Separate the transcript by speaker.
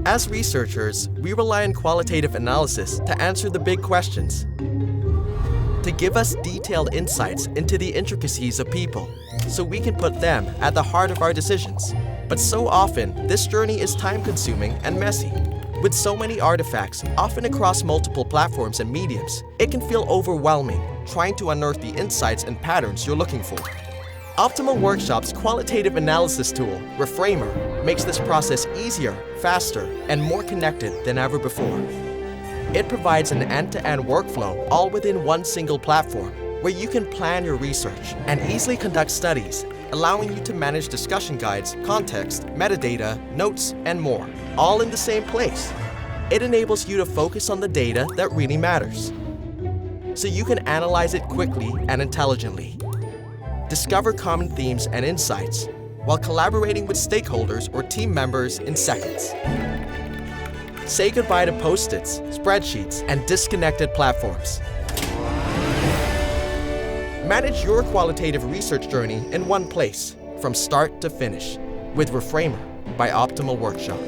Speaker 1: As researchers, we rely on qualitative analysis to answer the big questions, to give us detailed insights into the intricacies of people, so we can put them at the heart of our decisions. But so often, this journey is time-consuming and messy. With so many artifacts, often across multiple platforms and mediums, it can feel overwhelming trying to unearth the insights and patterns you're looking for. Optimal Workshop's qualitative analysis tool, Reframer, makes this process easier, faster, and more connected than ever before. It provides an end-to-end workflow all within one single platform, where you can plan your research and easily conduct studies, allowing you to manage discussion guides, context, metadata, notes, and more, all in the same place. It enables you to focus on the data that really matters, so you can analyze it quickly and intelligently. Discover common themes and insights while collaborating with stakeholders or team members in seconds. Say goodbye to Post-its, spreadsheets, and disconnected platforms. Manage your qualitative research journey in one place, from start to finish, with Reframer by Optimal Workshop.